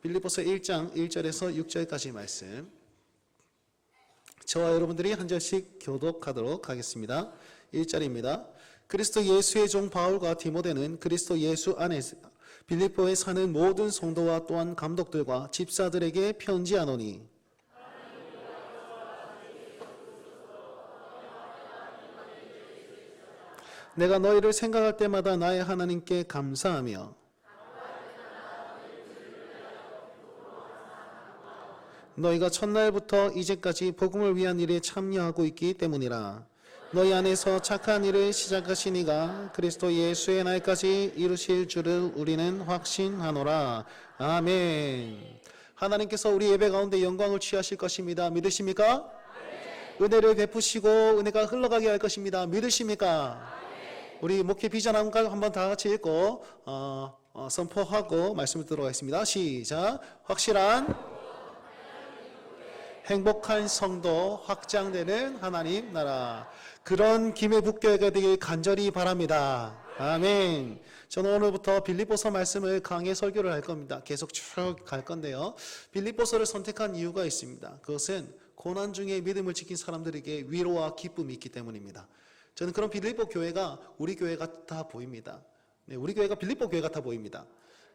빌립보서 1장 1절에서 6절까지 말씀, 저와 여러분들이 한 절씩 교독하도록 하겠습니다. 1절입니다. 그리스도 예수의 종 바울과 디모데는 그리스도 예수 안에서 빌립보에 사는 모든 성도와 또한 감독들과 집사들에게 편지하노니, 내가 너희를 생각할 때마다 나의 하나님께 감사하며 너희가 첫날부터 이제까지 복음을 위한 일에 참여하고 있기 때문이라. 너희 안에서 착한 일을 시작하신 이가 그리스도 예수의 날까지 이루실 줄을 우리는 확신하노라. 아멘. 하나님께서 우리 예배 가운데 영광을 취하실 것입니다. 믿으십니까? 은혜를 베푸시고 은혜가 흘러가게 할 것입니다. 믿으십니까? 우리 목회 비전 한번 다 같이 읽고 선포하고 말씀을 듣도록 하겠습니다. 시작. 확실한 행복한 성도, 확장되는 하나님 나라, 그런 김해 북교회가 되길 간절히 바랍니다. 아멘. 저는 오늘부터 빌립보서 말씀을 강해 설교를 할 겁니다. 계속 쭉 갈 건데요, 빌립보서를 선택한 이유가 있습니다. 그것은 고난 중에 믿음을 지킨 사람들에게 위로와 기쁨이 있기 때문입니다. 저는 그런 빌립보 교회가 우리 교회 같아 보입니다. 네, 우리 교회가 빌립보 교회 같아 보입니다.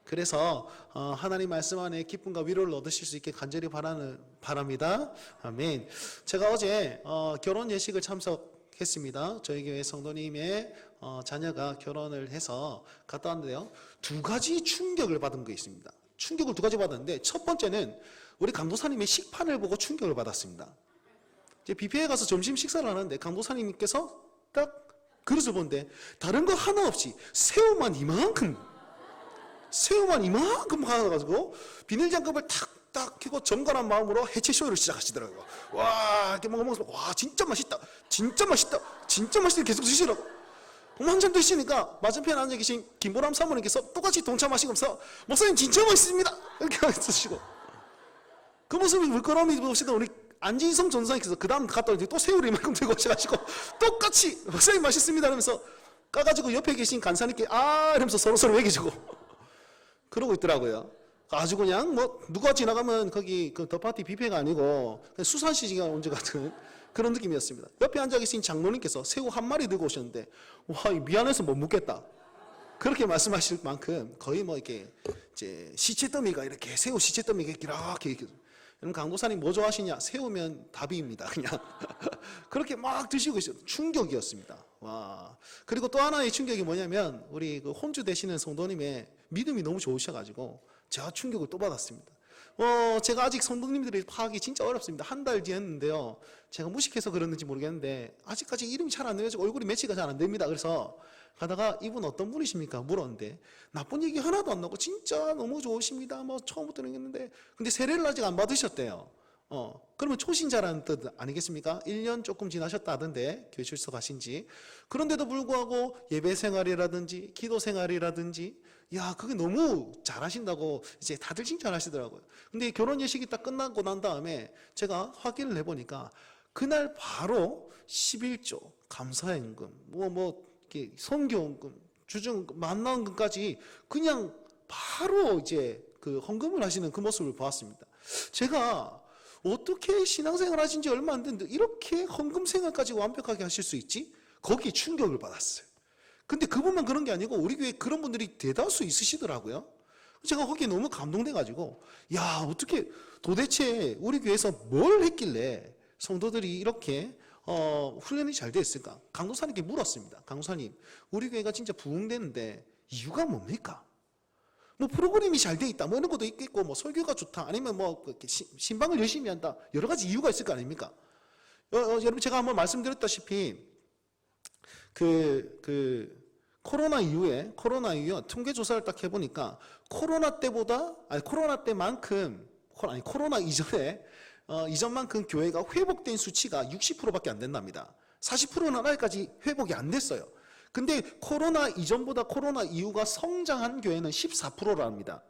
그래서 하나님 말씀 안에 기쁨과 위로를 얻으실 수 있게 간절히 바랍니다. 아멘. 제가 어제 결혼 예식을 참석했습니다. 저희 교회 성도님의 자녀가 결혼을 해서 갔다 왔는데요, 두 가지 충격을 받은 게 있습니다. 충격을 두 가지 받았는데, 첫 번째는 우리 강도사님의 식판을 보고 충격을 받았습니다. 이제 뷔페에 가서 점심 식사를 하는데 강도사님께서 딱 그릇을 보는데 다른 거 하나 없이 새우만 이만큼 가가지고 비닐장갑을 탁탁 켜고 정갈한 마음으로 해체 쇼를 시작하시더라고요. 와, 이렇게 먹으면서 와, 진짜 맛있다 계속 드시더라고. 한잔 드시니까 맞은편에 앉아 계신 김보람 사모님께서 똑같이 동참하시면서 목사님 진짜 맛있습니다 이렇게 하시고, 그 모습이 물끄러미 보시던 우리 안진성 전사님께서 그 다음 갔다 오니 또 새우를 이만큼 들고 오셔가지고 똑같이 목사님 맛있습니다 하면서 까가지고 옆에 계신 간사님께 이러면서 서로 먹여주고 그러고 있더라고요. 아주 그냥 누가 지나가면 거기 그 더파티 뷔페가 아니고 수산시장에 온 것 같은 그런 느낌이었습니다. 옆에 앉아 계신 장로님께서 새우 한 마리 들고 오셨는데, 와, 미안해서 못 묵겠다 그렇게 말씀하실 만큼 거의 이렇게 이제 시체더미가 이렇게 새우 시체더미가 이렇게 여러분, 강도사님 뭐 좋아하시냐? 새우면 답입니다. 그냥 그렇게 막 드시고 있어요. 충격이었습니다. 와. 그리고 또 하나의 충격이 뭐냐면, 우리 그 혼주 되시는 성도님의 믿음이 너무 좋으셔가지고 제가 충격을 또 받았습니다. 제가 아직 성도님들의 파악이 진짜 어렵습니다. 한 달 뒤에 했는데요, 제가 무식해서 그랬는지 모르겠는데 아직까지 이름이 잘 안 되어지고 얼굴이 매치가 잘 안 됩니다. 그래서 가다가 이분 어떤 분이십니까? 물었는데 나쁜 얘기 하나도 안 나고 진짜 너무 좋으십니다. 처음부터 했는데, 근데 세례를 아직 안 받으셨대요. 그러면 초신자라는 뜻 아니겠습니까? 1년 조금 지나셨다 하던데, 교회 출석하신 지. 그런데도 불구하고 예배 생활이라든지 기도 생활이라든지, 야, 그게 너무 잘하신다고 이제 다들 칭찬하시더라고요. 근데 결혼 예식이 딱 끝나고 난 다음에 제가 확인을 해보니까 그날 바로 11조, 감사연금, 선교원금, 주중금, 만나원금까지 그냥 바로 이제 그 헌금을 하시는 그 모습을 보았습니다. 제가 어떻게 신앙생활 하신 지 얼마 안 됐는데 이렇게 헌금 생활까지 완벽하게 하실 수 있지? 거기에 충격을 받았어요. 근데 그분만 그런 게 아니고 우리 교회에 그런 분들이 대다수 있으시더라고요. 제가 거기에 너무 감동돼가지고, 야, 어떻게 도대체 우리 교회에서 뭘 했길래 성도들이 이렇게 훈련이 잘 됐을까? 강도사님께 물었습니다. 강도사님, 우리 교회가 진짜 부흥되는데 이유가 뭡니까? 프로그램이 잘 돼 있다, 이런 것도 있겠고, 설교가 좋다, 아니면 신방을 열심히 한다, 여러 가지 이유가 있을 거 아닙니까? 여러분, 제가 한번 말씀드렸다시피 코로나 이후에 통계 조사를 딱 해보니까 코로나 이전만큼 교회가 회복된 수치가 60%밖에 안 된답니다. 40%는 아직까지 회복이 안 됐어요. 근데 코로나 이전보다 코로나 이후가 성장한 교회는 14%랍니다.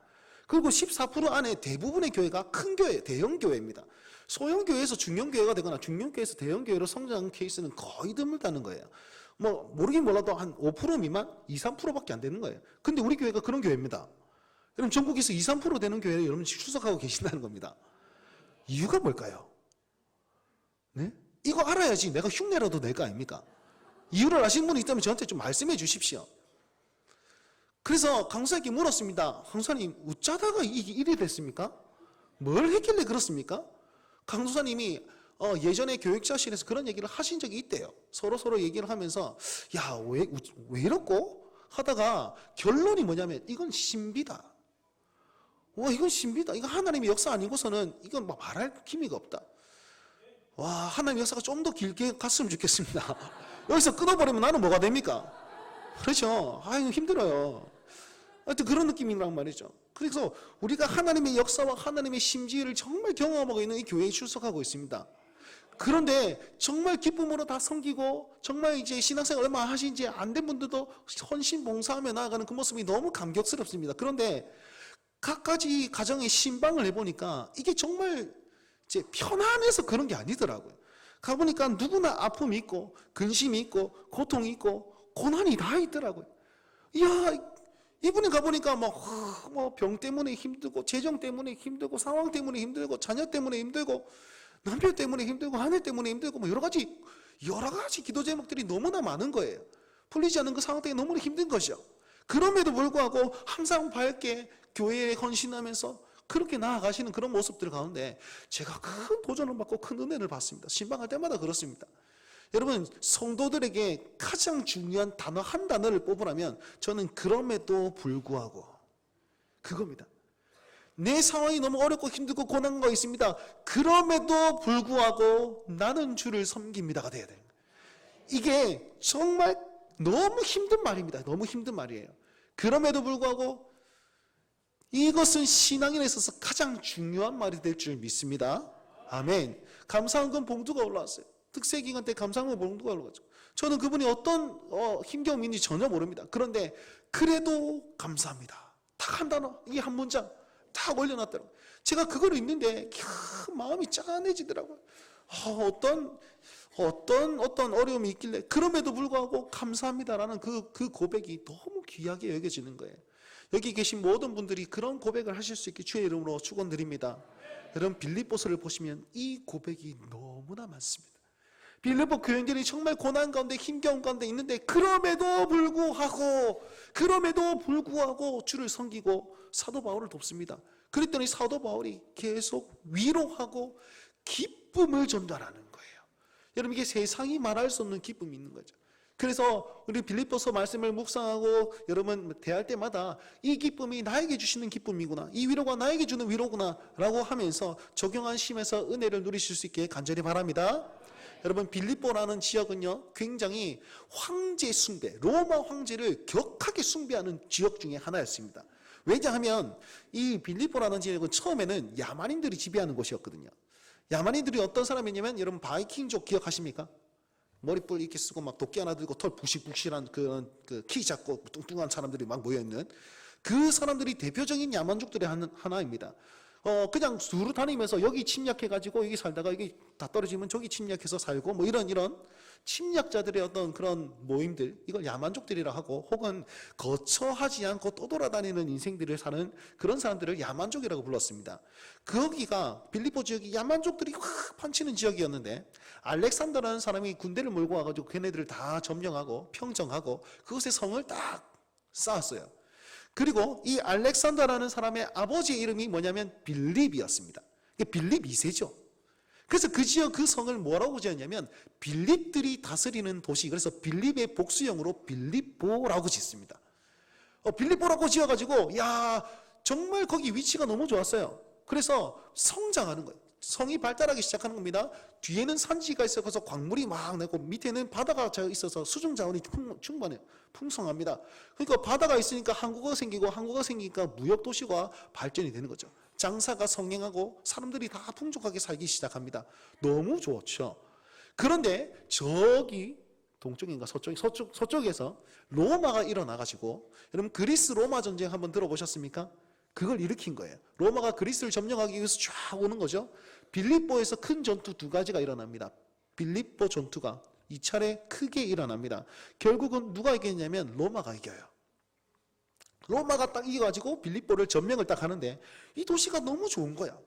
그리고 14% 안에 대부분의 교회가 큰 교회, 대형 교회입니다. 소형 교회에서 중형 교회가 되거나 중형 교회에서 대형 교회로 성장한 케이스는 거의 드물다는 거예요. 모르긴 몰라도 한 5% 미만, 2, 3%밖에 안 되는 거예요. 근데 우리 교회가 그런 교회입니다. 여러분 전국에서 2, 3% 되는 교회에 여러분 출석하고 계신다는 겁니다. 이유가 뭘까요? 네? 이거 알아야지 내가 흉내라도 낼 거 아닙니까? 이유를 아시는 분이 있다면 저한테 좀 말씀해 주십시오. 그래서 강사에게 물었습니다. 강사님 어쩌다가 일이 됐습니까? 뭘 했길래 그렇습니까? 강사님이 예전에 교육자실에서 그런 얘기를 하신 적이 있대요. 서로 얘기를 하면서 야, 왜 이렇고? 하다가 결론이 뭐냐면 이건 신비다. 이건 신비다. 이건 하나님의 역사 아니고서는 이건 뭐 말할 기미가 없다. 와, 하나님의 역사가 좀 더 길게 갔으면 좋겠습니다. 여기서 끊어버리면 나는 뭐가 됩니까? 그렇죠. 아유, 힘들어요. 하여튼 그런 느낌이란 말이죠. 그래서 우리가 하나님의 역사와 하나님의 심지를 정말 경험하고 있는 이 교회에 출석하고 있습니다. 그런데 정말 기쁨으로 다 섬기고 정말 이제 신앙생활 얼마 하신지 안 된 분들도 헌신 봉사하며 나아가는 그 모습이 너무 감격스럽습니다. 그런데 각가지 가정의 신방을 해보니까 이게 정말 이제 편안해서 그런 게 아니더라고요. 가보니까 누구나 아픔이 있고 근심이 있고 고통이 있고 고난이 다 있더라고요. 이야, 이분이 가보니까 뭐 병 때문에 힘들고 재정 때문에 힘들고 상황 때문에 힘들고 자녀 때문에 힘들고 남편 때문에 힘들고 아내 때문에 힘들고 뭐 여러 가지 기도 제목들이 너무나 많은 거예요. 풀리지 않는 그 상황 때문에 너무나 힘든 것이죠. 그럼에도 불구하고 항상 밝게 교회에 헌신하면서 그렇게 나아가시는 그런 모습들 가운데 제가 큰 도전을 받고 큰 은혜를 받습니다. 신방할 때마다 그렇습니다. 여러분, 성도들에게 가장 중요한 단어 한 단어를 뽑으라면 저는 그럼에도 불구하고 그겁니다. 내 상황이 너무 어렵고 힘들고 고난과 있습니다. 그럼에도 불구하고 나는 주를 섬깁니다가 돼야 돼요. 이게 정말 너무 힘든 말입니다. 너무 힘든 말이에요. 그럼에도 불구하고 이것은 신앙인에 있어서 가장 중요한 말이 될 줄 믿습니다. 아멘. 감사헌금 봉투가 올라왔어요. 특세기간 때 감사헌금 봉투가 올라왔죠. 저는 그분이 어떤 힘겨움인지 전혀 모릅니다. 그런데 그래도 감사합니다. 딱 한 단어, 이 한 문장 딱 올려놨더라고요. 제가 그걸 읽는데 마음이 짠해지더라고요. 어떤 어려움이 있길래 그럼에도 불구하고 감사합니다라는 그 고백이 너무 귀하게 여겨지는 거예요. 여기 계신 모든 분들이 그런 고백을 하실 수 있게 주의 이름으로 축원드립니다. 여러분, 빌립보서를 보시면 이 고백이 너무나 많습니다. 빌립보 교인들이 정말 고난 가운데 힘겨운 가운데 있는데 그럼에도 불구하고 주를 섬기고 사도 바울을 돕습니다. 그랬더니 사도 바울이 계속 위로하고 기쁨을 전달하는 거예요. 여러분, 이게 세상이 말할 수 없는 기쁨이 있는 거죠. 그래서 우리 빌립보서 말씀을 묵상하고 여러분 대할 때마다 이 기쁨이 나에게 주시는 기쁨이구나, 이 위로가 나에게 주는 위로구나 라고 하면서 적용하시면서 은혜를 누리실 수 있게 간절히 바랍니다. 여러분, 빌립보라는 지역은요 굉장히 황제 숭배, 로마 황제를 격하게 숭배하는 지역 중에 하나였습니다. 왜냐하면 이 빌립보라는 지역은 처음에는 야만인들이 지배하는 곳이었거든요. 야만인들이 어떤 사람이냐면 여러분 바이킹족 기억하십니까? 머리뿔 이렇게 쓰고 막 도끼 하나 들고 털 부실부실한 그런 키 작고 뚱뚱한 사람들이 막 모여있는 그 사람들이 대표적인 야만족들의 하나입니다. 그냥 두루 다니면서 여기 침략해가지고 여기 살다가 여기 다 떨어지면 저기 침략해서 살고 뭐 이런 침략자들의 어떤 그런 모임들, 이걸 야만족들이라 하고, 혹은 거처하지 않고 떠돌아다니는 인생들을 사는 그런 사람들을 야만족이라고 불렀습니다. 거기가 빌립보 지역이 야만족들이 확 판치는 지역이었는데 알렉산더라는 사람이 군대를 몰고 와가지고 걔네들을 다 점령하고 평정하고 그곳에 성을 딱 쌓았어요. 그리고 이 알렉산더라는 사람의 아버지의 이름이 뭐냐면 빌립이었습니다. 빌립 2세죠. 그래서 그 지역 그 성을 뭐라고 지었냐면 빌립들이 다스리는 도시, 그래서 빌립의 복수형으로 빌립보라고 짓습니다. 빌립보라고 지어가지고 야 정말 거기 위치가 너무 좋았어요. 그래서 성장하는 거예요. 성이 발달하기 시작하는 겁니다. 뒤에는 산지가 있어서 광물이 막 나고 밑에는 바다가 있어서 수중 자원이 충분해요. 풍성합니다. 그러니까 바다가 있으니까 항구가 생기고 항구가 생기니까 무역 도시가 발전이 되는 거죠. 장사가 성행하고 사람들이 다 풍족하게 살기 시작합니다. 너무 좋죠. 그런데 저기 동쪽인가 서쪽에서 로마가 일어나가지고, 여러분 그리스 로마 전쟁 한번 들어보셨습니까? 그걸 일으킨 거예요. 로마가 그리스를 점령하기 위해서 쫙 오는 거죠. 빌립보에서 큰 전투 두 가지가 일어납니다. 빌립보 전투가 2차례 크게 일어납니다. 결국은 누가 이겼냐면 로마가 이겨요. 로마가 딱 이겨가지고 빌립보를 점령을 딱 하는데 이 도시가 너무 좋은 거야.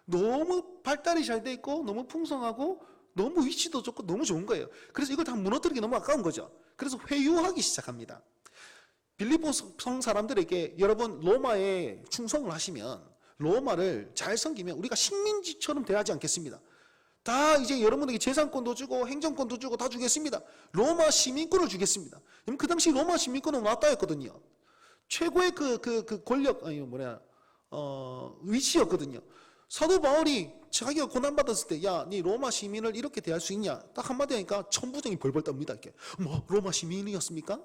너무 발달이 잘 돼 있고 너무 풍성하고 너무 위치도 좋고 너무 좋은 거예요. 그래서 이걸 다 무너뜨리기 너무 아까운 거죠. 그래서 회유하기 시작합니다. 빌립보 성 사람들에게 여러분 로마에 충성을 하시면 로마를 잘 섬기면 우리가 식민지처럼 대하지 않겠습니다. 다 이제 여러분에게 재산권도 주고 행정권도 주고 다 주겠습니다. 로마 시민권을 주겠습니다. 그 당시 로마 시민권은 왔다였거든요. 최고의 그 권력 위치였거든요. 사도 바울이 자기가 고난 받았을 때, 야, 네 로마 시민을 이렇게 대할 수 있냐? 딱 한마디 하니까 천부장이 벌벌 떱니다. 이렇게 뭐 로마 시민이었습니까?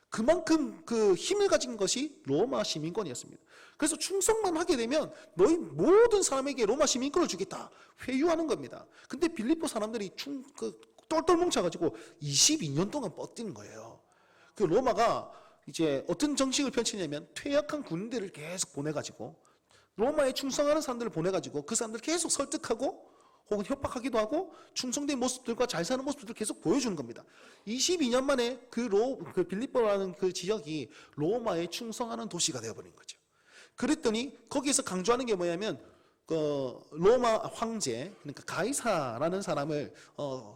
그만큼 그 힘을 가진 것이 로마 시민권이었습니다. 그래서 충성만 하게 되면 너희 모든 사람에게 로마 시민권을 주겠다. 회유하는 겁니다. 근데 빌립보 사람들이 똘똘 뭉쳐가지고 22년 동안 뻗뛰는 거예요. 그 로마가 이제 어떤 정책을 펼치냐면 퇴역한 군인들을 계속 보내가지고 로마에 충성하는 사람들을 보내가지고 그 사람들을 계속 설득하고 혹은 협박하기도 하고 충성된 모습들과 잘 사는 모습들을 계속 보여주는 겁니다. 22년 만에 그 빌립보라는 그 지역이 로마에 충성하는 도시가 되어버린 거죠. 그랬더니 거기에서 강조하는 게 뭐냐면 로마 황제, 그러니까 가이사라는 사람을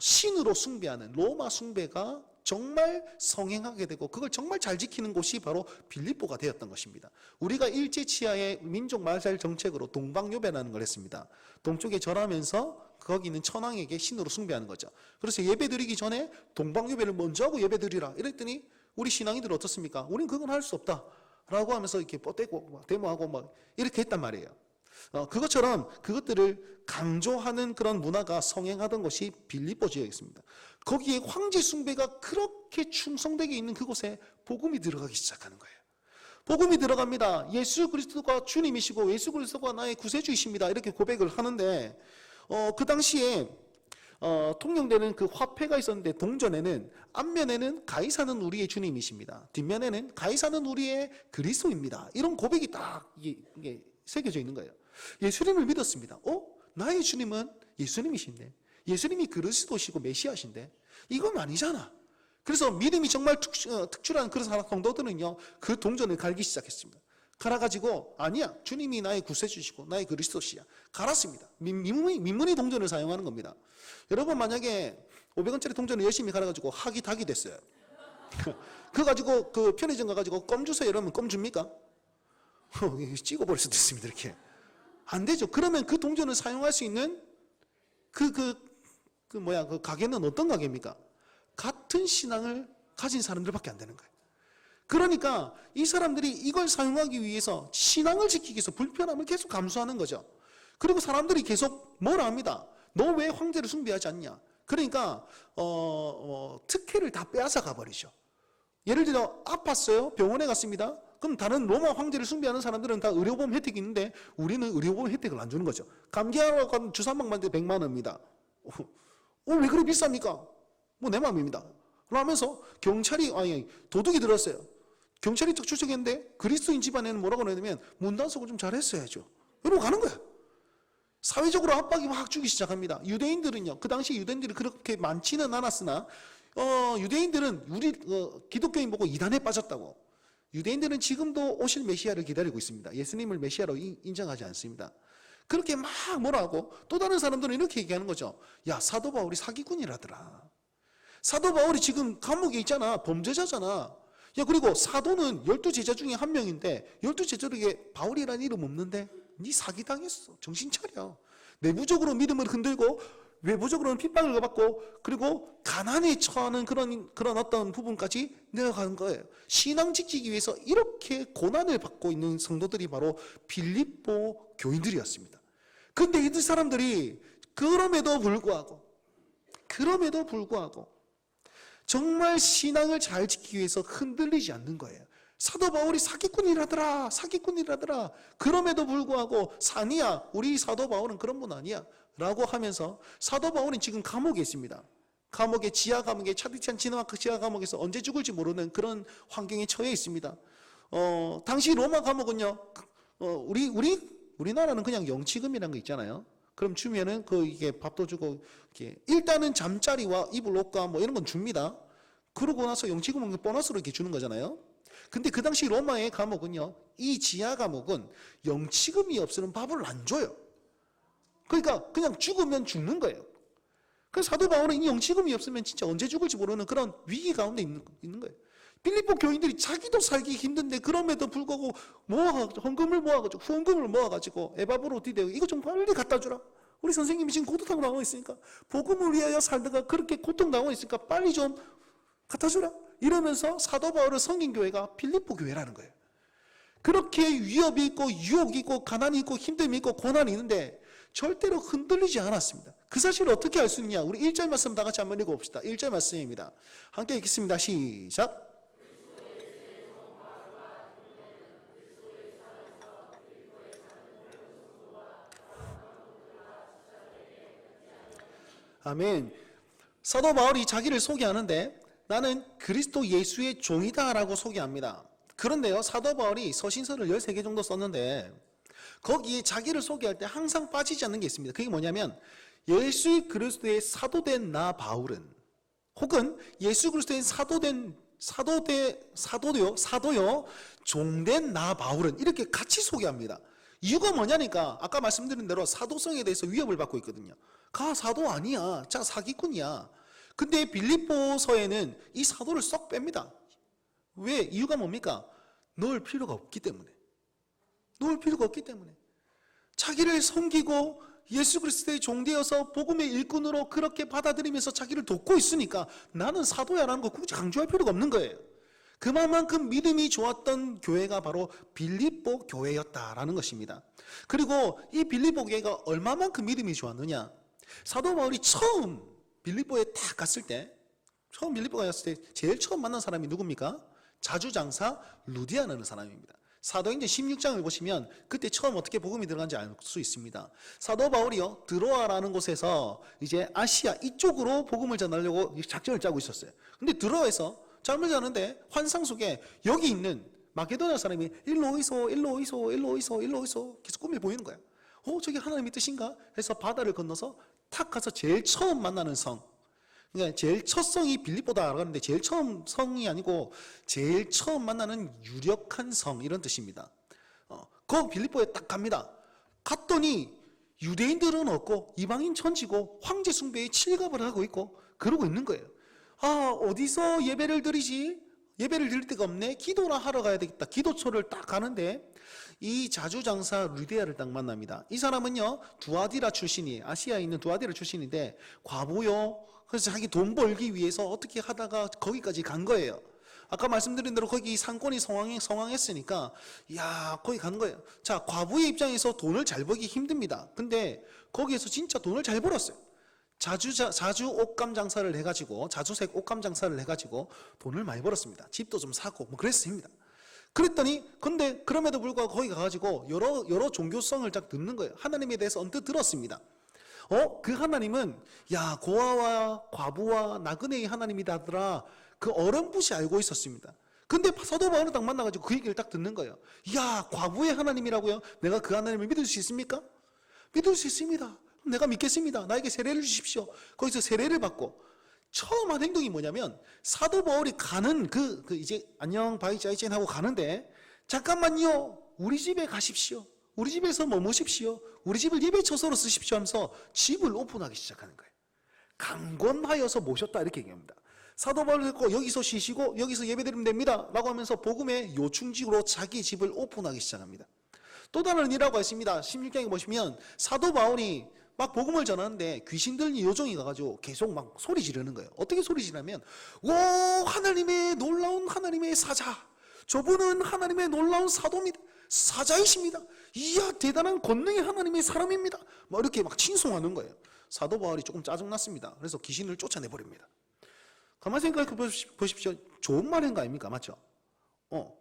신으로 숭배하는 로마 숭배가 정말 성행하게 되고 그걸 정말 잘 지키는 곳이 바로 빌립보가 되었던 것입니다. 우리가 일제치하의 민족 말살 정책으로 동방요배라는 걸 했습니다. 동쪽에 절하면서 거기 있는 천황에게 신으로 숭배하는 거죠. 그래서 예배드리기 전에 동방요배를 먼저 하고 예배드리라 이랬더니 우리 신앙이들 어떻습니까? 우린 그건 할 수 없다 라고 하면서 이렇게 뻗대고 데모하고 막 이렇게 했단 말이에요. 그것처럼 그것들을 강조하는 그런 문화가 성행하던 것이 빌립보 지역이었습니다. 거기에 황제 숭배가 그렇게 충성되게 있는 그곳에 복음이 들어가기 시작하는 거예요. 복음이 들어갑니다. 예수 그리스도가 주님이시고 예수 그리스도가 나의 구세주이십니다. 이렇게 고백을 하는데 그 당시에 통용되는 그 화폐가 있었는데 동전에는 앞면에는 가이사는 우리의 주님이십니다. 뒷면에는 가이사는 우리의 그리스도입니다. 이런 고백이 딱 이게 새겨져 있는 거예요. 예수님을 믿었습니다. 나의 주님은 예수님이신데 예수님이 그리스도시고 메시아신데 이건 아니잖아. 그래서 믿음이 정말 특출한 그런 성도들은요 그 동전을 갈기 시작했습니다. 갈아가지고 아니야 주님이 나의 구세주시고 나의 그리스도시야 갈았습니다. 민문이 동전을 사용하는 겁니다. 여러분 만약에 500원짜리 동전을 열심히 갈아가지고 학이 닭이 됐어요. 그거 가지고 그 편의점 가가지고 껌 주세요 이러면 껌 줍니까? 찍어버릴 수도 있습니다. 이렇게 안 되죠. 그러면 그 동전을 사용할 수 있는 그 가게는 어떤 가게입니까? 같은 신앙을 가진 사람들밖에 안 되는 거예요. 그러니까 이 사람들이 이걸 사용하기 위해서 신앙을 지키기 위해서 불편함을 계속 감수하는 거죠. 그리고 사람들이 계속 뭐라 합니다. 너 왜 황제를 숭배하지 않냐? 그러니까 특혜를 다 빼앗아 가버리죠. 예를 들어 아팠어요. 병원에 갔습니다. 그럼 다른 로마 황제를 숭배하는 사람들은 다 의료보험 혜택이 있는데 우리는 의료보험 혜택을 안 주는 거죠. 감기하러 가면 주사 한 방 맞는데 100만 원입니다. 왜 그래 비쌉니까? 뭐 내 마음입니다. 그러면서 경찰이 도둑이 들었어요. 경찰이 딱 추적했는데 그리스도인 집안에는 뭐라고 그러냐면 문단속을 좀 잘했어야죠. 이러고 가는 거야. 사회적으로 압박이 막 주기 시작합니다. 유대인들은요. 그 당시 유대인들이 그렇게 많지는 않았으나 유대인들은 우리 기독교인 보고 이단에 빠졌다고. 유대인들은 지금도 오실 메시아를 기다리고 있습니다. 예수님을 메시아로 인정하지 않습니다. 그렇게 막 뭐라 하고 또 다른 사람들은 이렇게 얘기하는 거죠. 야 사도 바울이 사기꾼이라더라. 사도 바울이 지금 감옥에 있잖아. 범죄자잖아. 야 그리고 사도는 12제자 중에 한 명인데 12제자에게 바울이라는 이름 없는데 네 사기당했어. 정신 차려. 내부적으로 믿음을 흔들고 외부적으로는 핍박을 받고 그리고 가난에 처하는 그런 어떤 부분까지 내려가는 거예요. 신앙 지키기 위해서 이렇게 고난을 받고 있는 성도들이 바로 빌립보 교인들이었습니다. 근데 이 사람들이 그럼에도 불구하고 정말 신앙을 잘 지키기 위해서 흔들리지 않는 거예요. 사도 바울이 사기꾼이라더라. 그럼에도 불구하고 아니야. 우리 사도 바울은 그런 분 아니야. 라고 하면서 사도 바울은 지금 감옥에 있습니다. 지하 감옥에 차디찬 지하 감옥에서 언제 죽을지 모르는 그런 환경에 처해 있습니다. 당시 로마 감옥은요. 우리나라는 그냥 영치금이라는 거 있잖아요. 그럼 주면은 이게 밥도 주고 이렇게 일단은 잠자리와 이불 옷과 뭐 이런 건 줍니다. 그러고 나서 영치금은 보너스로 이렇게 주는 거잖아요. 근데 그 당시 로마의 감옥은요, 이 지하 감옥은 영치금이 없으면 밥을 안 줘요. 그러니까 그냥 죽으면 죽는 거예요. 그래서 사도 바울은 이 영치금이 없으면 진짜 언제 죽을지 모르는 그런 위기 가운데 있는 거예요. 빌립보 교인들이 자기도 살기 힘든데 그럼에도 불구하고 헌금을 모아가지고 후원금을 모아가지고 에바브로디데 이거 좀 빨리 갖다 주라. 우리 선생님이 지금 고통당하고 있으니까, 복음을 위하여 살다가 그렇게 고통당하고 있으니까 빨리 좀 갖다 주라. 이러면서 사도 바울의 성긴 교회가 빌립보 교회라는 거예요. 그렇게 위협이 있고 유혹이 있고 가난이 있고 힘듦이 있고 고난이 있는데 절대로 흔들리지 않았습니다. 그 사실을 어떻게 알 수 있냐? 우리 1절 말씀 다 같이 한번 읽어봅시다. 1절 말씀입니다. 함께 읽겠습니다. 시작. 아멘. 사도 바울이 자기를 소개하는데 나는 그리스도 예수의 종이다라고 소개합니다. 그런데요, 사도 바울이 서신서를 13개 정도 썼는데 거기에 자기를 소개할 때 항상 빠지지 않는 게 있습니다. 그게 뭐냐면 예수 그리스도의 사도된 나 바울은, 혹은 예수 그리스도의 사도요 종된 나 바울은, 이렇게 같이 소개합니다. 이유가 뭐냐니까 아까 말씀드린 대로 사도성에 대해서 위협을 받고 있거든요. 가 사도 아니야, 자 사기꾼이야. 근데 빌립보서에는 이 사도를 쏙 뺍니다. 왜? 이유가 뭡니까? 넣을 필요가 없기 때문에. 놓을 필요가 없기 때문에. 자기를 섬기고 예수 그리스도의 종되어서 복음의 일꾼으로 그렇게 받아들이면서 자기를 돕고 있으니까 나는 사도야라는 거 굳이 강조할 필요가 없는 거예요. 그만큼 믿음이 좋았던 교회가 바로 빌립보 교회였다라는 것입니다. 그리고 이 빌립보 교회가 얼마만큼 믿음이 좋았느냐? 사도 바울이 처음 빌립보에 딱 갔을 때, 처음 빌립보에 갔을 때 제일 처음 만난 사람이 누굽니까? 자주장사 루디아라는 사람입니다. 사도행전 16장을 보시면 그때 처음 어떻게 복음이 들어간지 알 수 있습니다. 사도 바울이요, 드로아라는 곳에서 이제 아시아 이쪽으로 복음을 전하려고 작전을 짜고 있었어요. 근데 드로아에서 잠을 자는데 환상 속에 여기 있는 마게도냐 사람이 일로 오이소 계속 꿈에 보이는 거야. 저게 하나님의 뜻인가? 해서 바다를 건너서 탁 가서 제일 처음 만나는 성, 그러니까 제일 첫 성이 빌립보다라고 하는데 제일 처음 성이 아니고 제일 처음 만나는 유력한 성, 이런 뜻입니다. 그 빌립보에 딱 갑니다. 갔더니 유대인들은 없고 이방인 천지고 황제 숭배에 칠갑을 하고 있고 그러고 있는 거예요. 어디서 예배를 드리지? 예배를 드릴 데가 없네. 기도나 하러 가야 되겠다. 기도처를 딱 가는데 이 자주장사 루디아를 딱 만납니다. 이 사람은요, 두아디라 출신이에요. 아시아에 있는 두아디라 출신인데 과부요. 그래서 자기 돈 벌기 위해서 어떻게 하다가 거기까지 간 거예요. 아까 말씀드린 대로 거기 상권이 성황했으니까 거기 간 거예요. 자, 과부의 입장에서 돈을 잘 벌기 힘듭니다. 근데 거기에서 진짜 돈을 잘 벌었어요. 자주 옷감 장사를 해가지고, 자주색 옷감 장사를 해가지고 돈을 많이 벌었습니다. 집도 좀 사고 뭐 그랬습니다. 그랬더니 근데 그럼에도 불구하고 거기 가가지고 여러 종교성을 딱 듣는 거예요. 하나님에 대해서 언뜻 들었습니다. 그 하나님은 고아와 과부와 나그네의 하나님이다더라. 그 어렴풋이 알고 있었습니다. 근데 사도 바울을 딱 만나가지고 그 얘기를 딱 듣는 거예요. 과부의 하나님이라고요? 내가 그 하나님을 믿을 수 있습니까? 믿을 수 있습니다. 내가 믿겠습니다. 나에게 세례를 주십시오. 거기서 세례를 받고 처음 한 행동이 뭐냐면 사도 바울이 가는 이제 안녕 바이자이젠 하고 가는데, 잠깐만요, 우리 집에 가십시오. 우리 집에서 머무십시오. 우리 집을 예배 처소로 쓰십시오 하면서 집을 오픈하기 시작하는 거예요. 강권하여서 모셨다, 이렇게 얘기합니다. 사도 바울이 듣고 여기서 쉬시고 여기서 예배드리면 됩니다 라고 하면서 복음의 요충지로 자기 집을 오픈하기 시작합니다. 또 다른 일화가 있습니다. 16장에 보시면 사도 바울이 막 복음을 전하는데 귀신 들린 요정이 가가지고 계속 막 소리 지르는 거예요. 어떻게 소리 지르냐면, 하나님의 놀라운 하나님의 사자, 저분은 하나님의 놀라운 사자이십니다. 이야, 대단한 권능의 하나님의 사람입니다. 막 이렇게 막 칭송하는 거예요. 사도 바울이 조금 짜증났습니다. 그래서 귀신을 쫓아내버립니다. 가만히 생각해 보십시오. 좋은 말인 거 아닙니까? 맞죠?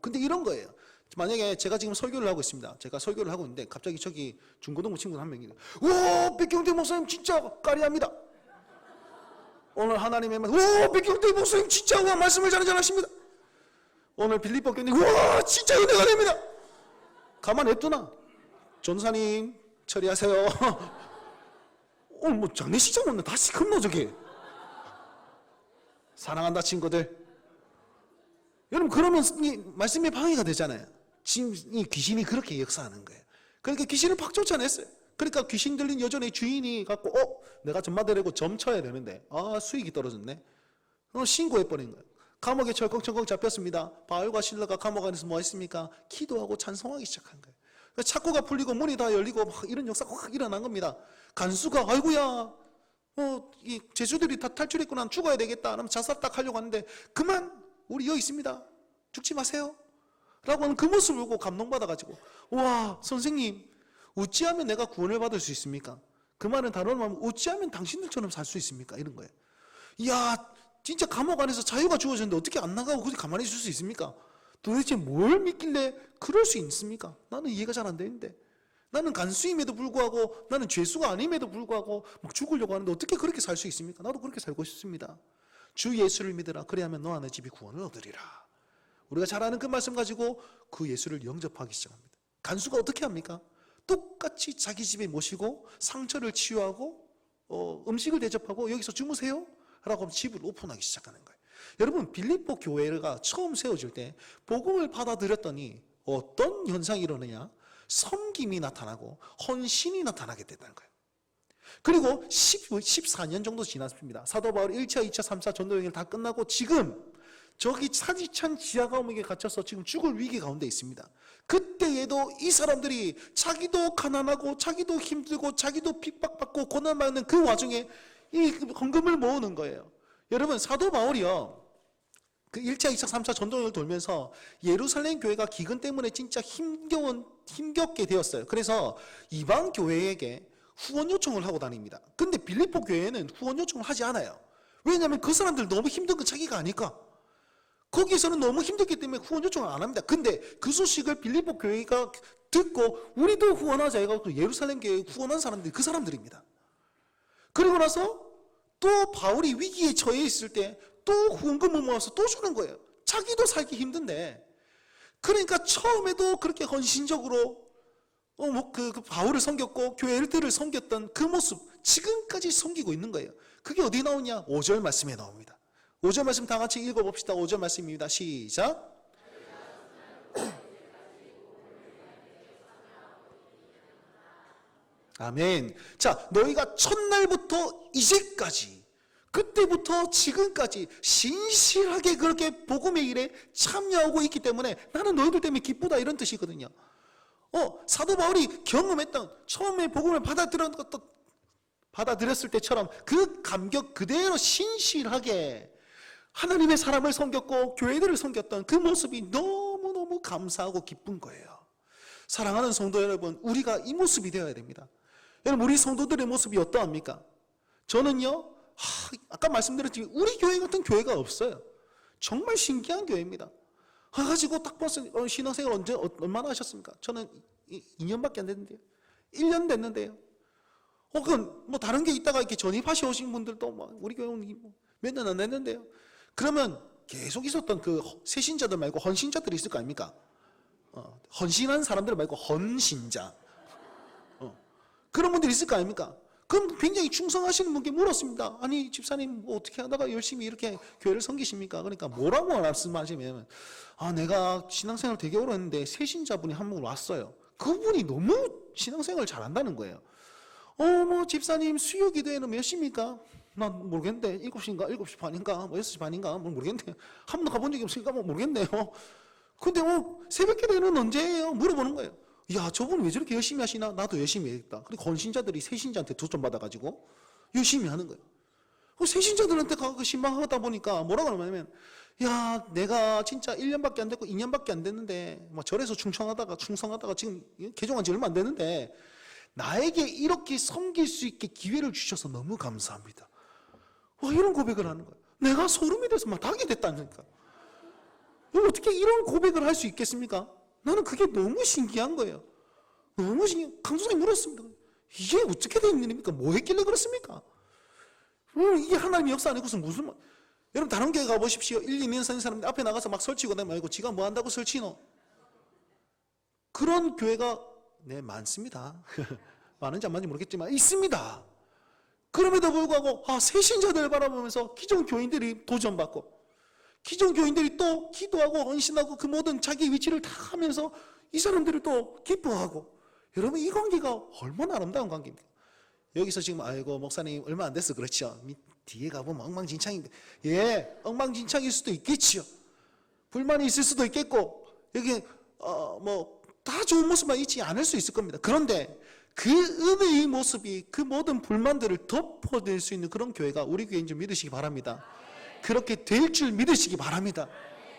근데 이런 거예요. 만약에 제가 지금 설교를 하고 있습니다. 제가 설교를 하고 있는데 갑자기 저기 중고등부 친구 한 명이 백경태 목사님 진짜 까리합니다. 오늘 하나님의 말씀, 백경태 목사님 진짜 말씀을 잘하십니다. 오늘 빌립보 교님 진짜 은혜가 됩니다. 가만 냅두나? 전사님 처리하세요. 오늘 뭐 장례식장 왔나? 다 시큰노 저게. 사랑한다 친구들. 여러분 그러면 이 말씀에 방해가 되잖아요. 지금 이 귀신이 그렇게 역사하는 거예요. 그러니까 귀신을 팍 쫓아냈어요. 그러니까 귀신 들린 여전의 주인이 갖고 내가 전마대라고 점쳐야 되는데 수익이 떨어졌네. 신고해버린 거예요. 감옥에 철컥철컥 잡혔습니다. 바울과 실라가 감옥 안에서 뭐 했습니까? 기도하고 찬송하기 시작한 거예요. 착고가 풀리고 문이 다 열리고 막 이런 역사가 확 일어난 겁니다. 간수가 아이고야 이 죄수들이 다 탈출했고 난 죽어야 되겠다. 그러면 자살 딱 하려고 하는데 그만 우리 여기 있습니다. 죽지 마세요. 라고 하는 그 모습을 보고 감동받아가지고 와 선생님 어찌하면 내가 구원을 받을 수 있습니까? 그 말은 다른 말로 어찌하면 당신들처럼 살 수 있습니까? 이런 거예요. 이야 진짜 감옥 안에서 자유가 주어졌는데 어떻게 안 나가고 그렇게 가만히 있을 수 있습니까? 도대체 뭘 믿길래 그럴 수 있습니까? 나는 이해가 잘 안 되는데 나는 간수임에도 불구하고 나는 죄수가 아님에도 불구하고 막 죽으려고 하는데 어떻게 그렇게 살 수 있습니까? 나도 그렇게 살고 싶습니다. 주 예수를 믿으라. 그래야만 너와 내 집이 구원을 얻으리라. 우리가 잘 아는 그 말씀 가지고 그 예수를 영접하기 시작합니다. 간수가 어떻게 합니까? 똑같이 자기 집에 모시고 상처를 치유하고 음식을 대접하고 여기서 주무세요? 라고 하면 집을 오픈하기 시작하는 거예요. 여러분 빌립보 교회가 처음 세워질 때 복음을 받아들였더니 어떤 현상이 일어나냐? 섬김이 나타나고 헌신이 나타나게 된다는 거예요. 그리고 14년 정도 지났습니다. 사도 바울 1차, 2차, 3차 전도여행을 다 끝나고 지금 저기 사지찬 지하 감옥에 갇혀서 지금 죽을 위기 가운데 있습니다. 그때에도 이 사람들이 자기도 가난하고 자기도 힘들고 자기도 핍박받고 고난받는 그 와중에 이 헌금을 모으는 거예요. 여러분 사도 바울이요 그 1차, 2차, 3차 전도여행을 돌면서 예루살렘 교회가 기근 때문에 진짜 힘겹게 되었어요. 그래서 이방 교회에게 후원 요청을 하고 다닙니다. 근데 빌립보 교회는 후원 요청을 하지 않아요. 왜냐하면 그 사람들 너무 힘든 건 자기가 아니까. 거기서는 너무 힘들기 때문에 후원 요청을 안 합니다. 근데 그 소식을 빌립보 교회가 듣고 우리도 후원하자 해가지고 예루살렘 교회에 후원한 사람들이 그 사람들입니다. 그리고 나서 또 바울이 위기에 처해 있을 때 또 후원금을 모아서 또 주는 거예요. 자기도 살기 힘든데. 그러니까 처음에도 그렇게 헌신적으로 그 바울을 섬겼고 교회들을 섬겼던 그 모습 지금까지 섬기고 있는 거예요. 그게 어디 나오냐? 5절 말씀에 나옵니다. 5절 말씀 다 같이 읽어봅시다. 5절 말씀입니다. 시작. 아멘. 자, 너희가 첫날부터 이제까지 그때부터 지금까지 신실하게 그렇게 복음의 일에 참여하고 있기 때문에 나는 너희들 때문에 기쁘다 이런 뜻이거든요. 사도 바울이 경험했던 처음에 복음을 받아들였을 때처럼 그 감격 그대로 신실하게 하나님의 사람을 섬겼고 교회들을 섬겼던 그 모습이 너무너무 감사하고 기쁜 거예요. 사랑하는 성도 여러분, 우리가 이 모습이 되어야 됩니다. 여러분 우리 성도들의 모습이 어떠합니까? 저는요 아까 말씀드렸지만 우리 교회 같은 교회가 없어요. 정말 신기한 교회입니다. 가지고 딱 봤어요. 신앙생활 얼마나 하셨습니까? 저는 2년밖에 안 됐는데요. 1년 됐는데요. 혹은 뭐 다른 게 있다가 이렇게 전입하시 오신 분들도 막 우리 교회는 몇 년 안 됐는데요. 그러면 계속 있었던 그 세신자들 말고 헌신자들이 있을 거 아닙니까? 헌신한 사람들 말고 헌신자. 그런 분들이 있을 거 아닙니까? 그럼 굉장히 충성하시는 분께 물었습니다. 아니 집사님 뭐 어떻게 하다가 열심히 이렇게 교회를 섬기십니까? 그러니까 뭐라고 말씀하시면 내가 신앙생활 되게 오래 했는데 세신자분이 한 분 왔어요. 그분이 너무 신앙생활을 잘한다는 거예요. 뭐 집사님 수요 기도회는 몇 시입니까? 난 모르겠는데 7시인가 7시 반인가 뭐 6시 반인가 뭐 모르겠네요. 한 번도 가본 적이 없으니까 뭐 모르겠네요. 근데 새벽 기도회는 언제예요? 물어보는 거예요. 야 저분 왜 저렇게 열심히 하시나? 나도 열심히 해야겠다. 그리고 헌신자들이 세신자한테 도전 받아가지고 열심히 하는 거예요. 세신자들한테 가서 신방하다 보니까 뭐라고 하냐면 야 내가 진짜 1년밖에 안 됐고 2년밖에 안 됐는데 막 절에서 충성하다가 지금 개종한 지 얼마 안 됐는데 나에게 이렇게 섬길 수 있게 기회를 주셔서 너무 감사합니다. 이런 고백을 하는 거예요. 내가 소름이 돼서 막 닭이 됐다니까. 어떻게 이런 고백을 할 수 있겠습니까? 나는 그게 너무 신기한 거예요. 너무 신기해. 강수장이 물었습니다. 이게 어떻게 된 일입니까? 뭐 했길래 그렇습니까? 이게 하나님의 역사 아니고서 무슨 말. 여러분 다른 교회 가보십시오. 1, 2년 산 사람들 앞에 나가서 막 설치고 다니고 말고 지가 뭐 한다고 설치노? 그런 교회가 많습니다. 많은지 안 많은지 모르겠지만 있습니다. 그럼에도 불구하고 세신자들 바라보면서 기존 교인들이 도전받고 기존 교인들이 또 기도하고 헌신하고 그 모든 자기 위치를 다 하면서 이 사람들이 또 기뻐하고, 여러분 이 관계가 얼마나 아름다운 관계입니까? 여기서 지금 아이고 목사님 얼마 안 됐어 그렇죠. 뒤에 가보면 엉망진창인데, 예, 엉망진창일 수도 있겠지요. 불만이 있을 수도 있겠고, 여기 뭐 다 좋은 모습만 있지 않을 수 있을 겁니다. 그런데 그 은혜의 모습이 그 모든 불만들을 덮어낼 수 있는 그런 교회가 우리 교회인 줄 믿으시기 바랍니다. 그렇게 될 줄 믿으시기 바랍니다.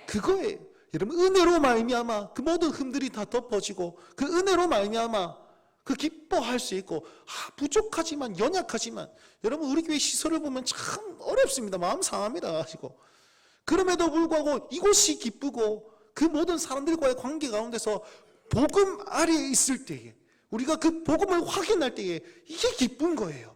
그거예요. 여러분 은혜로 말미암아 그 모든 흠들이 다 덮어지고, 그 은혜로 말미암아 그 기뻐할 수 있고, 부족하지만 연약하지만, 여러분 우리 교회 시설을 보면 참 어렵습니다. 마음 상합니다 하시고, 그럼에도 불구하고 이곳이 기쁘고 그 모든 사람들과의 관계 가운데서 복음 아래에 있을 때에, 우리가 그 복음을 확인할 때에 이게 기쁜 거예요.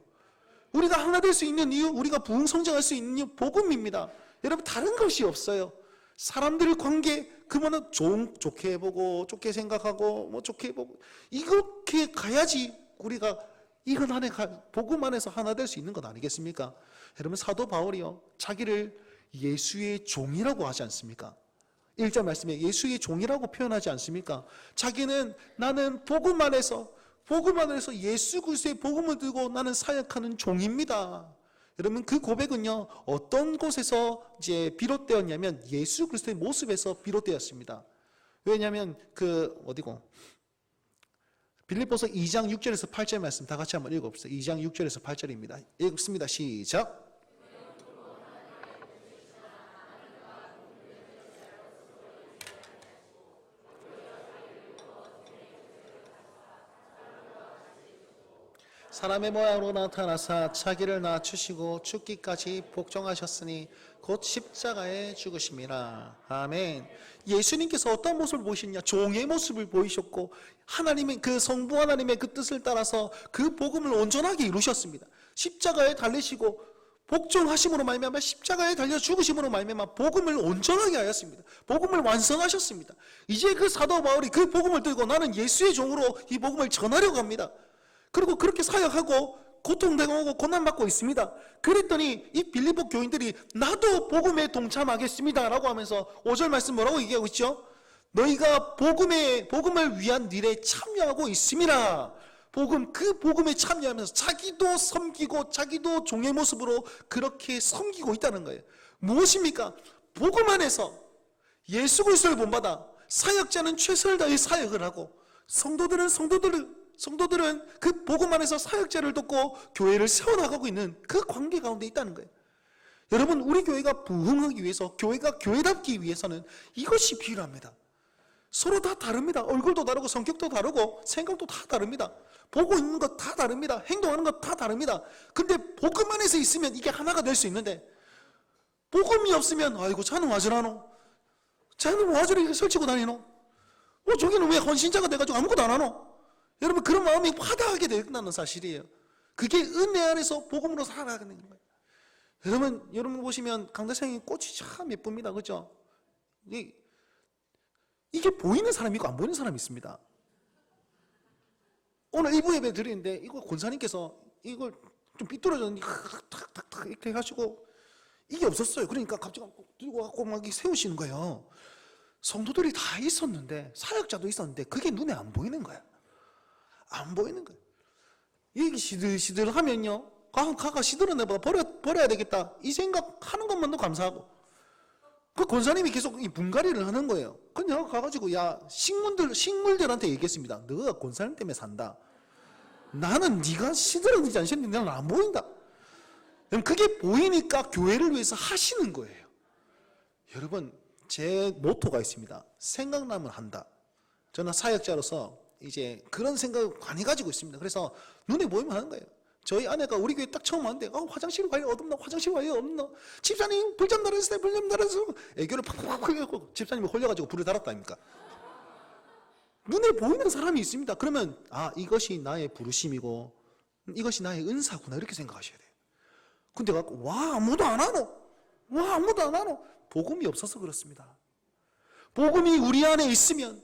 우리가 하나 될 수 있는 이유, 우리가 부흥 성장할 수 있는 이유 복음입니다. 여러분 다른 것이 없어요. 사람들 관계, 그거는 좋게 보고 좋게 생각하고 뭐 좋게 보고, 이렇게 가야지 우리가 이건 안에 복음 안에서 하나 될 수 있는 것 아니겠습니까? 여러분 사도 바울이요, 자기를 예수의 종이라고 하지 않습니까? 1절 말씀에 예수의 종이라고 표현하지 않습니까? 자기는 나는 복음 안에서 예수 그리스도의 복음을 들고 나는 사역하는 종입니다. 여러분 그 고백은요 어떤 곳에서 이제 비롯되었냐면 예수 그리스도의 모습에서 비롯되었습니다. 왜냐하면 빌립보서 2장 6절에서 8절 말씀 다 같이 한번 읽어봅시다. 2장 6절에서 8절입니다. 읽습니다. 시작. 사람의 모양으로 나타나사 자기를 낮추시고 죽기까지 복종하셨으니 곧 십자가에 죽으심이라. 아멘. 예수님께서 어떤 모습을 보이셨냐? 종의 모습을 보이셨고, 하나님의 그 성부 하나님의 그 뜻을 따라서 그 복음을 온전하게 이루셨습니다. 십자가에 달리시고 복종하심으로 말미암아, 십자가에 달려 죽으심으로 말미암아 복음을 온전하게 하였습니다. 복음을 완성하셨습니다. 이제 그 사도 바울이 그 복음을 들고 나는 예수의 종으로 이 복음을 전하려고 합니다. 그리고 그렇게 사역하고 고통당하고 고난받고 있습니다. 그랬더니 이 빌립보 교인들이 나도 복음에 동참하겠습니다 라고 하면서 5절 말씀 뭐라고 얘기하고 있죠? 너희가 복음을 위한 일에 참여하고 있음이라. 그 복음에 참여하면서 자기도 섬기고 자기도 종의 모습으로 그렇게 섬기고 있다는 거예요. 무엇입니까? 복음 안에서 예수 그리스도를 본받아 사역자는 최선을 다해 사역을 하고, 성도들은 그 복음 안에서 사역자를 돕고 교회를 세워나가고 있는 그 관계 가운데 있다는 거예요. 여러분 우리 교회가 부흥하기 위해서, 교회가 교회답기 위해서는 이것이 필요합니다. 서로 다 다릅니다. 얼굴도 다르고 성격도 다르고 생각도 다 다릅니다. 보고 있는 것 다 다릅니다. 행동하는 것 다 다릅니다. 근데 복음 안에서 있으면 이게 하나가 될 수 있는데, 복음이 없으면 아이고 자는 와 저러노? 자는 와 저렇게 설치고 다니노? 저기는 왜 헌신자가 돼가지고 아무것도 안 하노? 여러분 그런 마음이 화다하게 된다는 사실이에요. 그게 은혜 안에서 복음으로 살아가는 거예요. 여러분 보시면 강대상의 꽃이 참 예쁩니다. 그렇죠? 이게 보이는 사람이 있고 안 보이는 사람이 있습니다. 오늘 일부 예배 드리는데 이거 권사님께서 이걸 좀 삐뚤어졌는데 탁탁탁 이렇게 해가지고 이게 없었어요. 그러니까 갑자기 들고 갖고 막 세우시는 거예요. 성도들이 다 있었는데, 사역자도 있었는데 그게 눈에 안 보이는 거야. 안 보이는 거예요. 이게 시들시들 하면요, 가가 시들어내봐 버려야 되겠다 이 생각하는 것만도 감사하고, 그 권사님이 계속 이 분갈이를 하는 거예요. 그냥 가가지고 식물들한테 얘기했습니다. 너가 권사님 때문에 산다. 나는 네가 시들었는지 안 시들었는지 나는 안 보인다. 그게 보이니까 교회를 위해서 하시는 거예요. 여러분 제 모토가 있습니다. 생각나면 한다. 저는 사역자로서 이제 그런 생각을 많이 가지고 있습니다. 그래서 눈에 보이면 하는 거예요. 저희 아내가 우리 교회 딱 처음 왔는데 화장실 가요 어둡나? 화장실 가요 어둡나? 집사님 불 좀 달아주세요. 불 좀 달아주세요. 애교를 팍팍팍 해갖고 집사님이 홀려가지고 불을 달았다 아닙니까? 눈에 보이는 사람이 있습니다. 그러면 이것이 나의 부르심이고 이것이 나의 은사구나 이렇게 생각하셔야 돼요. 근데 와 아무도 안 하노? 복음이 없어서 그렇습니다. 복음이 우리 안에 있으면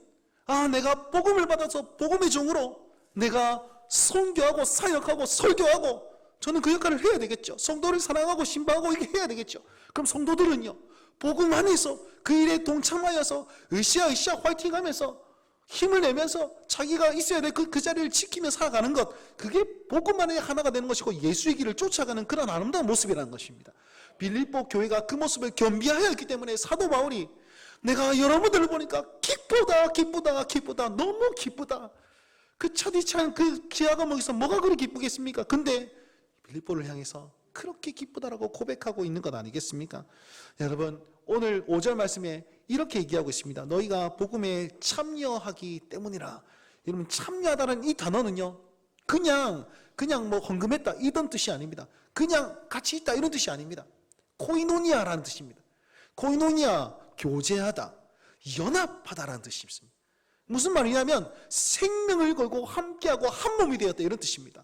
내가 복음을 받아서 복음의 종으로 내가 선교하고 사역하고 설교하고 저는 그 역할을 해야 되겠죠. 성도를 사랑하고 신방하고 이렇게 해야 되겠죠. 그럼 성도들은요 복음 안에서 그 일에 동참하여서 으쌰 화이팅 하면서 힘을 내면서 자기가 있어야 될 그 자리를 지키며 살아가는 것, 그게 복음 안에 하나가 되는 것이고 예수의 길을 쫓아가는 그런 아름다운 모습이라는 것입니다. 빌립보 교회가 그 모습을 겸비하여 했기 때문에 사도 바울이 내가 여러분들을 보니까 기쁘다 너무 기쁘다. 그 차디찬 그 기아가 먹에서 뭐가 그리 기쁘겠습니까? 근데 빌립보를 향해서 그렇게 기쁘다라고 고백하고 있는 것 아니겠습니까? 여러분, 오늘 5절 말씀에 이렇게 얘기하고 있습니다. 너희가 복음에 참여하기 때문이라. 여러분, 참여하다는 이 단어는요, 그냥 뭐 헌금했다 이런 뜻이 아닙니다. 그냥 같이 있다 이런 뜻이 아닙니다. 코이노니아라는 뜻입니다. 코이노니아, 교제하다, 연합하다라는 뜻이 있습니다. 무슨 말이냐면 생명을 걸고 함께하고 한 몸이 되었다 이런 뜻입니다.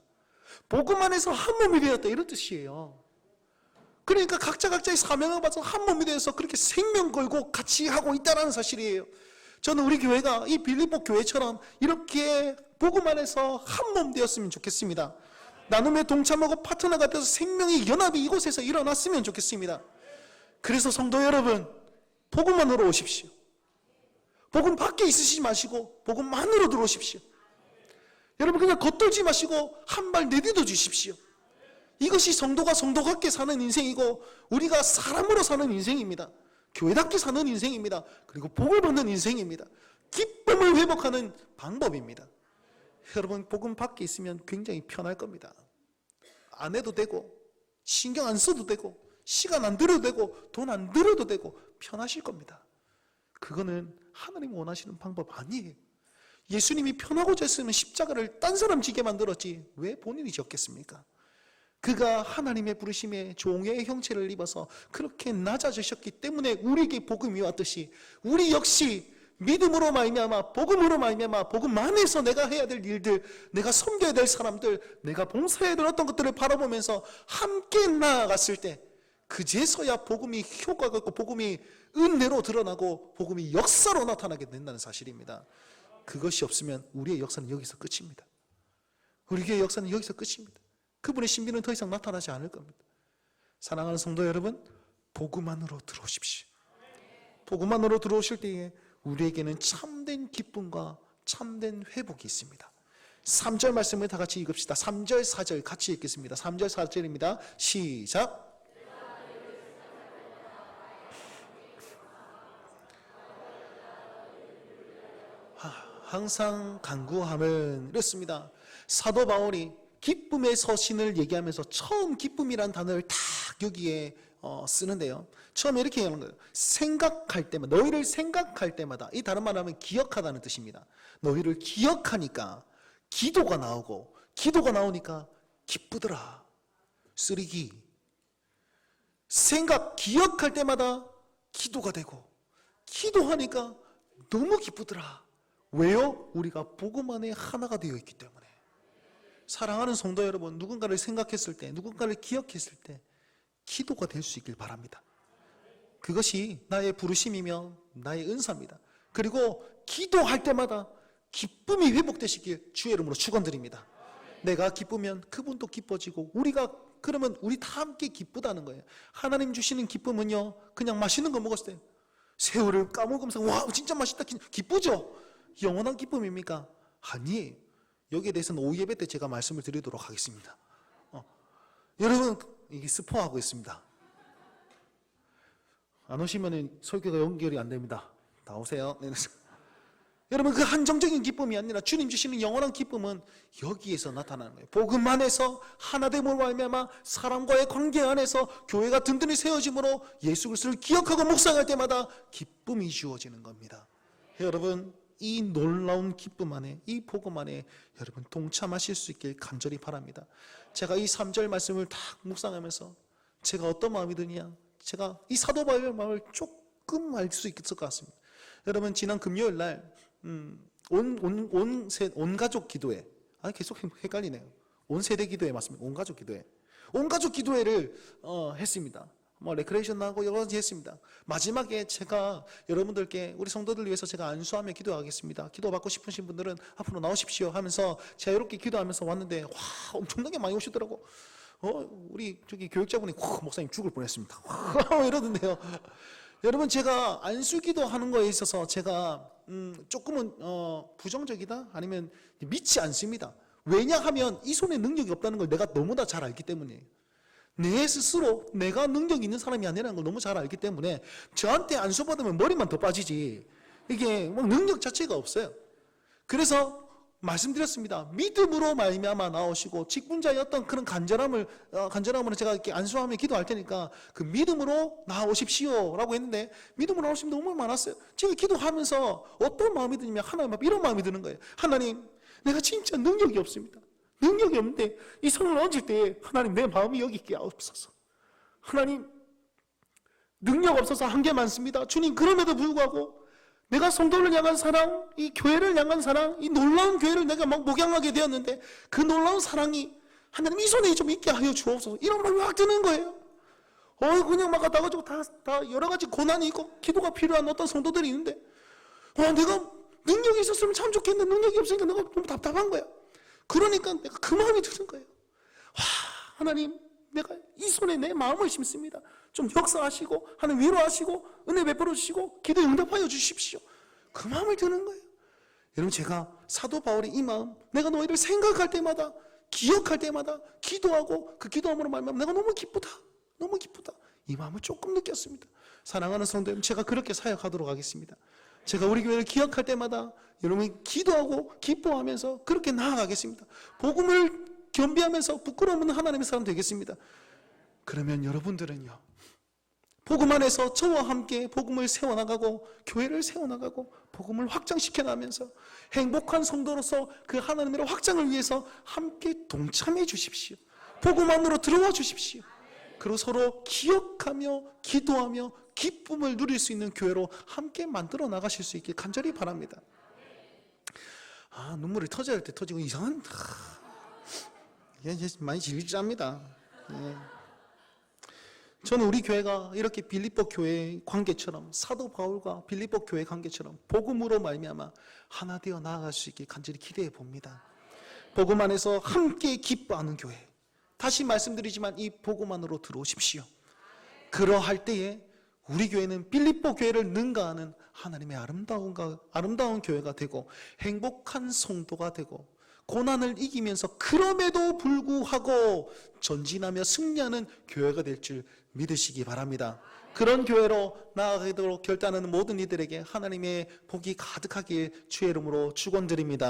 복음 안에서 한 몸이 되었다 이런 뜻이에요. 그러니까 각자의 사명을 받아서 한 몸이 되어서 그렇게 생명 걸고 같이 하고 있다는 사실이에요. 저는 우리 교회가 이 빌립보 교회처럼 이렇게 복음 안에서 한 몸 되었으면 좋겠습니다. 나눔에 동참하고 파트너가 되어서 생명의 연합이 이곳에서 일어났으면 좋겠습니다. 그래서 성도 여러분, 복음만으로 오십시오. 복음 밖에 있으시지 마시고 복음만으로 들어오십시오. 여러분, 그냥 겉돌지 마시고 한 발 내딛어 주십시오. 이것이 성도가 성도답게 사는 인생이고 우리가 사람으로 사는 인생입니다. 교회답게 사는 인생입니다. 그리고 복을 받는 인생입니다. 기쁨을 회복하는 방법입니다. 여러분, 복음 밖에 있으면 굉장히 편할 겁니다. 안 해도 되고 신경 안 써도 되고 시간 안 들여도 되고 돈 안 들여도 되고 편하실 겁니다. 그거는 하나님 원하시는 방법 아니에요. 예수님이 편하고자 했으면 십자가를 딴 사람 지게 만들었지 왜 본인이 졌겠습니까? 그가 하나님의 부르심에 종의 형체를 입어서 그렇게 낮아지셨기 때문에 우리에게 복음이 왔듯이 우리 역시 믿음으로 말미암아 복음으로 말미암아 복음 안에서 내가 해야 될 일들, 내가 섬겨야 될 사람들, 내가 봉사해야 될 어떤 것들을 바라보면서 함께 나아갔을 때 그제서야 복음이 효과가 있고 복음이 은혜로 드러나고 복음이 역사로 나타나게 된다는 사실입니다. 그것이 없으면 우리의 역사는 여기서 끝입니다. 우리의 역사는 여기서 끝입니다. 그분의 신비는 더 이상 나타나지 않을 겁니다. 사랑하는 성도 여러분, 복음만으로 들어오십시오. 복음만으로 들어오실 때에 우리에게는 참된 기쁨과 참된 회복이 있습니다. 3절 말씀을 다 같이 읽읍시다. 3절 4절 같이 읽겠습니다. 3절 4절입니다. 시작. 항상 간구함은 이렇습니다. 사도 바울이 기쁨의 서신을 얘기하면서 처음 기쁨이란 단어를 딱 여기에 쓰는데요. 처음에 이렇게 얘기하는 거예요. 생각할 때마다, 너희를 생각할 때마다, 이 다른 말로 하면 기억하다는 뜻입니다. 너희를 기억하니까 기도가 나오고, 기도가 나오니까 기쁘더라. 쓰리기. 기억할 때마다 기도가 되고, 기도하니까 너무 기쁘더라. 왜요? 우리가 복음 안에 하나가 되어 있기 때문에. 사랑하는 성도 여러분, 누군가를 생각했을 때, 누군가를 기억했을 때 기도가 될 수 있길 바랍니다. 그것이 나의 부르심이며 나의 은사입니다. 그리고 기도할 때마다 기쁨이 회복되시길 주의 이름으로 축원드립니다. 내가 기쁘면 그분도 기뻐지고 그러면 우리 다 함께 기쁘다는 거예요. 하나님 주시는 기쁨은요, 그냥 맛있는 거 먹었을 때 새우를 까먹으면서 와 진짜 맛있다 기쁘죠? 영원한 기쁨입니까? 아니에요. 여기에 대해서는 오후 예배 때 제가 말씀을 드리도록 하겠습니다. 여러분, 이게 스포하고 있습니다. 안 오시면 설교가 연결이 안 됩니다. 다 오세요. 여러분, 그 한정적인 기쁨이 아니라 주님 주시는 영원한 기쁨은 여기에서 나타나는 거예요. 복음 안에서 하나됨으로 말미암아 사람과의 관계 안에서 교회가 든든히 세워짐으로 예수 그리스도를 기억하고 묵상할 때마다 기쁨이 주어지는 겁니다. 여러분, 이 놀라운 기쁨 안에, 이 복음 안에 여러분 동참하실 수 있길 간절히 바랍니다. 제가 이 3절 말씀을 딱 묵상하면서 제가 어떤 마음이 드냐, 제가 이 사도 바울의 마음을 조금 알 수 있을 것 같습니다. 여러분, 지난 금요일 날 온 가족 기도회, 계속 헷갈리네요. 온 세대 기도회 맞습니다. 온 가족 기도회, 온 가족 기도회를 했습니다. 레크레이션 하고 여러 가지 했습니다. 마지막에 제가 여러분들께, 우리 성도들 위해서 제가 안수하며 기도하겠습니다. 기도받고 싶으신 분들은 앞으로 나오십시오 하면서 제가 이렇게 기도하면서 왔는데 와 엄청나게 많이 오시더라고. 우리 저기 교육자분이 목사님 죽을 뻔했습니다. 이러던데요. 여러분, 제가 안수기도 하는 거에 있어서 제가 조금은 부정적이다? 아니면 믿지 않습니다. 왜냐하면 이 손에 능력이 없다는 걸 내가 너무나 잘 알기 때문이에요. 내 스스로 내가 능력 있는 사람이 아니라는 걸 너무 잘 알기 때문에 저한테 안수 받으면 머리만 더 빠지지 이게 뭐 능력 자체가 없어요. 그래서 말씀드렸습니다. 믿음으로 말미암아 나오시고 직분자의 어떤 그런 간절함으로 제가 이렇게 안수하며 기도할 테니까 그 믿음으로 나오십시오라고 했는데 믿음으로 나오시면 너무 많았어요. 제가 기도하면서 어떤 마음이 드냐면 하나님 앞에 이런 마음이 드는 거예요. 하나님, 내가 진짜 능력이 없습니다. 능력이 없는데 이 손을 얹을 때 하나님 내 마음이 여기 있게 없어서 하나님 능력 없어서 한계 많습니다. 주님, 그럼에도 불구하고 내가 성도를 향한 사랑, 이 교회를 향한 사랑, 이 놀라운 교회를 내가 막 목양하게 되었는데 그 놀라운 사랑이 하나님 이 손에 좀 있게 하여 주옵소서. 이런 말이 막 드는 거예요. 그냥 막 나가지고 다 여러 가지 고난이 있고 기도가 필요한 어떤 성도들이 있는데 내가 능력이 있었으면 참 좋겠는데 능력이 없으니까 내가 너무 답답한 거야. 그러니까 내가 그 마음이 드는 거예요. 하나님, 내가 이 손에 내 마음을 심습니다. 좀 역사하시고 하나님 위로하시고 은혜 베풀어 주시고 기도 응답하여 주십시오. 그 마음을 드는 거예요. 여러분, 제가 사도 바울의 이 마음, 내가 너희를 생각할 때마다 기억할 때마다 기도하고 그 기도함으로 말미암아 내가 너무 기쁘다, 너무 기쁘다, 이 마음을 조금 느꼈습니다. 사랑하는 성도 여러분, 제가 그렇게 사역하도록 하겠습니다. 제가 우리 교회를 기억할 때마다 여러분이 기도하고 기뻐하면서 그렇게 나아가겠습니다. 복음을 겸비하면서 부끄러움 없는 하나님의 사람 되겠습니다. 그러면 여러분들은요, 복음 안에서 저와 함께 복음을 세워나가고 교회를 세워나가고 복음을 확장시켜 나가면서 행복한 성도로서 그 하나님의 확장을 위해서 함께 동참해 주십시오. 복음 안으로 들어와 주십시오. 그리고 서로 기억하며 기도하며 기쁨을 누릴 수 있는 교회로 함께 만들어 나가실 수 있길 간절히 바랍니다. 눈물이 터져야 할 때 터지고 이상한 이게 많이 질질합니다. 저는 우리 교회가 이렇게 빌립보 교회 관계처럼 사도 바울과 빌립보 교회 관계처럼 복음으로 말미암아 하나 되어 나아갈 수 있길 간절히 기대해 봅니다. 복음 안에서 함께 기뻐하는 교회. 다시 말씀드리지만 이 복음 안으로 들어오십시오. 그러할 때에 우리 교회는 빌립보 교회를 능가하는 하나님의 아름다운 교회가 되고 행복한 성도가 되고 고난을 이기면서 그럼에도 불구하고 전진하며 승리하는 교회가 될 줄 믿으시기 바랍니다. 그런 교회로 나아가도록 결단하는 모든 이들에게 하나님의 복이 가득하길 주의 이름으로 축원드립니다.